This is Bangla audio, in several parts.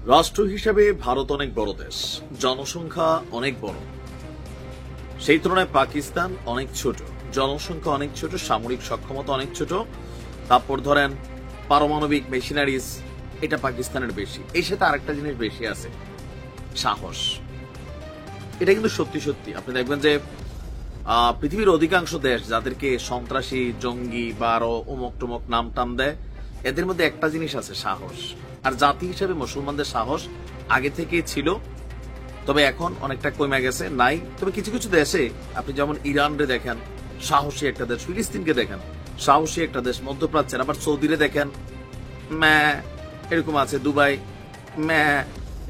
রাষ্ট্র হিসেবে ভারত অনেক বড় দেশ, জনসংখ্যা অনেক বড়। সেই তুলনায় পাকিস্তান অনেক ছোট, জনসংখ্যা অনেক ছোট, সামরিক সক্ষমতা অনেক ছোট। তারপর ধরেন পারমাণবিক মেশিনারিজ, এটা পাকিস্তানের বেশি। এই সাথে আরেকটা জিনিস বেশি আছে, সাহস। এটা কিন্তু সত্যি সত্যি আপনি দেখবেন যে পৃথিবীর অধিকাংশ দেশ যাদেরকে সন্ত্রাসী, জঙ্গি বা আরো অমুক টমক নাম টাম দেয়, এদের মধ্যে একটা জিনিস আছে, সাহস। আর জাতি হিসেবে মুসলমানদের সাহস আগে থেকেই ছিল, তবে এখন অনেকটা কমে গেছে, নাই। তবে কিছু কিছু দেশে আপনি যেমন ইরানরে দেখেন, সাহসী একটা দেশ। ফিলিস্তিনকে দেখেন, সাহসী একটা দেশ। মধ্যপ্রাচ্যের আবার সৌদিরে দেখেন, এরকম আছে। দুবাই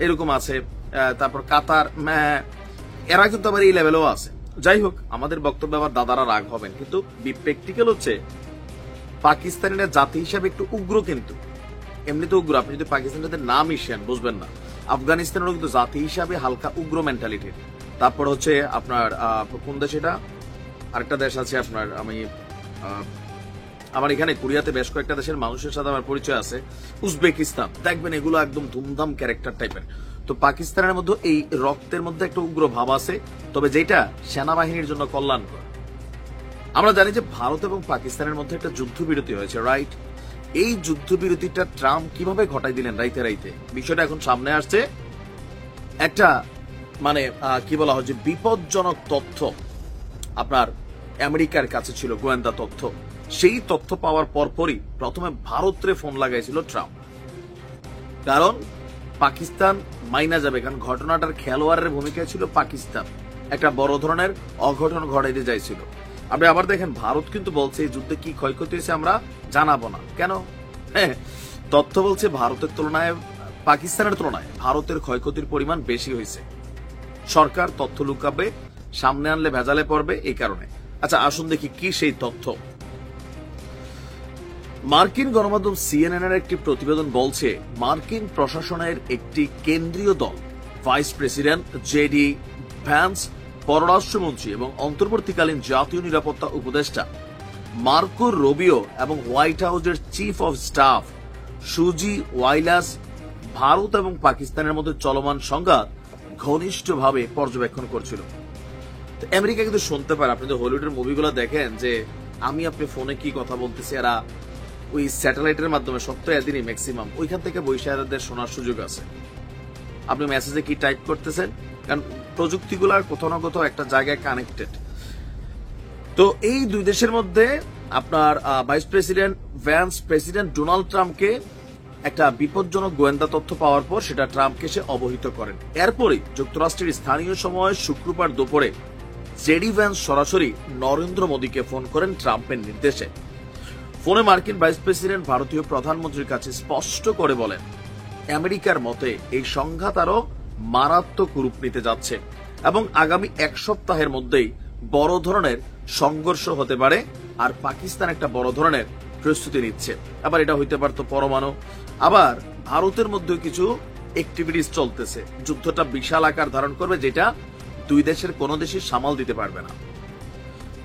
এরকম আছে। তারপর কাতার এরা কিন্তু আবার এই লেভেলও আছে। যাই হোক, আমাদের বক্তব্য আবার দাদারা রাগ হবেন, কিন্তু প্র্যাকটিক্যাল হচ্ছে পাকিস্তানিরা জাতি হিসাবে একটু উগ্র, কিন্তু এমনিতে উগ্র। আপনি যদি পাকিস্তানের নাম মিশেন বুঝবেন না। আফগানিস্তানেরও কিন্তু জাতি হিসাবে হালকা উগ্র মেন্টালিটির। তারপর হচ্ছে আপনার কোন দেশ, এটা আরেকটা দেশ আছে আপনার, আমার এখানে কোরিয়াতে বেশ কয়েকটা দেশের মানুষের সাথে আমার পরিচয় আছে। উজবেকিস্তান দেখবেন, এগুলো একদম ধুমধাম ক্যারেক্টার টাইপের। তো পাকিস্তানের মধ্যে এই রক্তের মধ্যে একটা উগ্র ভাব আছে, তবে যেটা সেনাবাহিনীর জন্য কল্যাণকর। আমরা জানি যে ভারত এবং পাকিস্তানের মধ্যে একটা যুদ্ধবিরতি হয়েছে, রাইট? এই যুদ্ধবিরতিটা ট্রাম্প কিভাবে ঘটাই দিলেন রাইতে রাইতে? বিষয়টা এখন সামনে আসছে। একটা মানে কি বলা হয় যে বিপজ্জনক তথ্য আপনার আমেরিকার কাছে ছিল, গোয়েন্দা তথ্য। সেই তথ্য পাওয়ার পরপরই প্রথমে ভারতরে ফোন লাগাইছিল ট্রাম্প, কারণ পাকিস্তান মাইনা যাবে, কারণ ঘটনাটার খেলোয়াড়ের ভূমিকায় ছিল পাকিস্তান। একটা বড় ধরনের অঘটন ঘটাইতে চাইছিল। আপনি আবার দেখেন, ভারত কিন্তু বলছে এই যুদ্ধে কি ক্ষয়ক্ষতি হয়েছে আমরা জানাবো না। কেন? তথ্য বলছে ভারতের তুলনায়, পাকিস্তানের তুলনায় ভারতের ক্ষয়ক্ষতির পরিমাণ বেশি হয়েছে। সরকার তথ্য লুকাবে, সামনে আনলে ভেজালে পড়বে, এই কারণে। আচ্ছা, আসুন দেখি কি সেই তথ্য। মার্কিন গণমাধ্যম সিএনএন এর একটি প্রতিবেদন বলছে, মার্কিন প্রশাসনের একটি কেন্দ্রীয় দল, ভাইস প্রেসিডেন্ট জেডি ভ্যান্স, পররাষ্ট্রমন্ত্রী এবং অন্তর্বর্তীকালীন জাতীয় নিরাপত্তা উপদেষ্টা মার্কো রুবিও এবং হোয়াইট হাউসের চিফ অব স্টাফ সুজি ওয়াইলাস ভারত এবং পাকিস্তানের মধ্যে চলমান সংঘাত ঘনিষ্ঠভাবে পর্যবেক্ষণ করছিল। আমেরিকা কিন্তু শুনতে পারে। আপনি তো হলিউডের মুভিগুলো দেখেন যে আমি আপনি ফোনে কি কথা বলতেছি, এরা ওই স্যাটেলাইটের মাধ্যমে সপ্তাহে এদিনই ম্যাক্সিমাম ওইখান থেকে বৈশাখদের শোনার সুযোগ আছে। আপনি মেসেজে কি টাইপ করতেছেন, কারণ প্রযুক্তিগুলার কোথাও না কোথাও একটা জায়গায় কানেক্টেড। তো এই দুই দেশের মধ্যে আপনার vice president Vance president Donald ট্রাম্পকে একটা বিপজ্জনক গোয়েন্দা তথ্য পাওয়ার পর সেটা ট্রাম্পকে সে অবহিত করেন। এরপরই যুক্তরাষ্ট্রের স্থানীয় সময় শুক্রবার দুপুরে জেডি ভ্যান্স সরাসরি নরেন্দ্র মোদীকে ফোন করেন ট্রাম্পের নির্দেশে। ফোনে মার্কিন ভাইস প্রেসিডেন্ট ভারতীয় প্রধানমন্ত্রীর কাছে স্পষ্ট করে বলেন, আমেরিকার মতে এই সংঘাত আরো মারাত্মক রূপ নিতে যাচ্ছে এবং আগামী এক সপ্তাহের মধ্যেই বড় ধরনের সংঘর্ষ হতে পারে, আর পাকিস্তান একটা বড় ধরনের প্রস্তুতি নিচ্ছে। আবার এটা হইতে পারতো পরমাণু। আবার ভারতের মধ্যে কিছু অ্যাক্টিভিটিস চলতেছে। যুদ্ধটা বিশাল আকার ধারণ করবে, যেটা দুই দেশের কোনো দেশই সামাল দিতে পারবে না।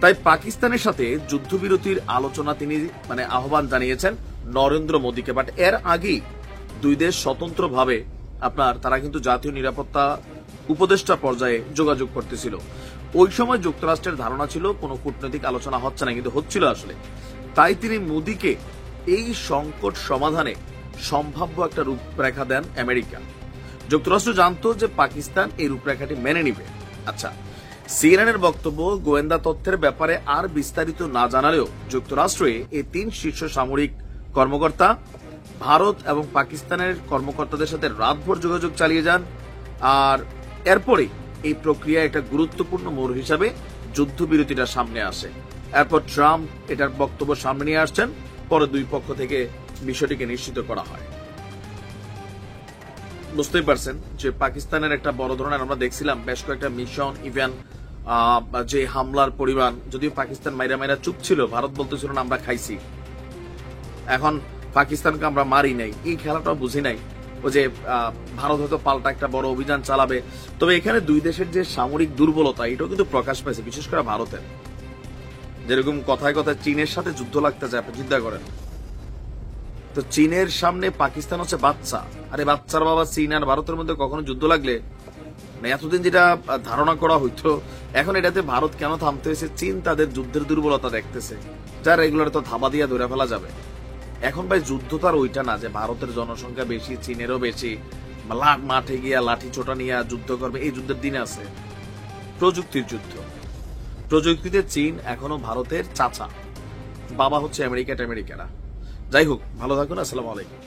তাই পাকিস্তানের সাথে যুদ্ধবিরতির আলোচনা তিনি আহ্বান জানিয়েছেন নরেন্দ্র মোদীকে। বাট এর আগেই দুই দেশ স্বতন্ত্রভাবে তারা কিন্তু জাতীয় নিরাপত্তা উপদেষ্টা পর্যায়ে যোগাযোগ করতেছিল। ওই সময় যুক্তরাষ্ট্রের ধারণা ছিল কোনো কূটনৈতিক আলোচনা হচ্ছে না, কিন্তু হচ্ছিল আসলে। তাই তিনি মোদীকে এই সংকট সমাধানে সম্ভাব্য একটা রূপরেখা দেন আমেরিকা। যুক্তরাষ্ট্র জানতো যে পাকিস্তান এই রূপরেখাটি মেনে নিবে। আচ্ছা, সিএনএন এর বক্তব্য, গোয়েন্দা তথ্যের ব্যাপারে আর বিস্তারিত না জানালেও যুক্তরাষ্ট্রে এই তিন শীর্ষ সামরিক কর্মকর্তা ভারত এবং পাকিস্তানের কর্মকর্তাদের সাথে রাতভর যোগাযোগ চালিয়ে যান। আর এরপরে এই প্রক্রিয়া একটা গুরুত্বপূর্ণ মোড় হিসাবে যুদ্ধবিরতিটা সামনে আসে। এরপর ট্রাম্প এটার বক্তব্য সামনে নিয়ে আসছেন, পরে দুই পক্ষ থেকে বিষয়টিকে নিশ্চিত করা হয়। বুঝতেই পারছেন যে পাকিস্তানের একটা বড় ধরনের, আমরা দেখছিলাম বেশ কয়েকটা মিশন, ইভেন যে হামলার পরিমাণ, যদিও পাকিস্তান মাইরা মাইরা চুপ ছিল, ভারত বলতেছিল না আমরা খাইছি। এখন পাকিস্তানকে আমরা মারি নাই, এই খেলাটাও বুঝি নাই। ও যে ভারত হয়তো পাল্টা একটা বড় অভিযান চালাবে। তবে এখানে দুই দেশের যে সামরিক দুর্বলতা, এটাও কিন্তু প্রকাশ পাইছে, বিশেষ করে ভারতের। যেরকম কথায় কথায় চীনের সাথে যুদ্ধ লাগতে যায়, আপনি চিন্তা করেন। তো চীনের সামনে পাকিস্তান হচ্ছে বাচ্চা। আরে বাচ্চার বাবা চীন আর ভারতের মধ্যে কখনো যুদ্ধ লাগলে, মানে এতদিন যেটা ধারণা করা হইতো, এখন এটাতে ভারত কেন থামতে হয়েছে? চীন তাদের যুদ্ধের দুর্বলতা দেখতেছে, যার এগুলোর তো ধাবা দিয়ে ধরে ফেলা যাবে। এখন ভাই যুদ্ধ তো আর ওইটা না যে ভারতের জনসংখ্যা বেশি, চীনেরও বেশি, মাঠে গিয়া লাঠি ছোটা নিয়ে যুদ্ধ করবে, এই যুদ্ধের দিন আছে। প্রযুক্তির যুদ্ধ, প্রযুক্তিতে চীন এখনো ভারতের চাচা, বাবা হচ্ছে আমেরিকাটা। যাই হোক, ভালো থাকুন, আসসালামু আলাইকুম।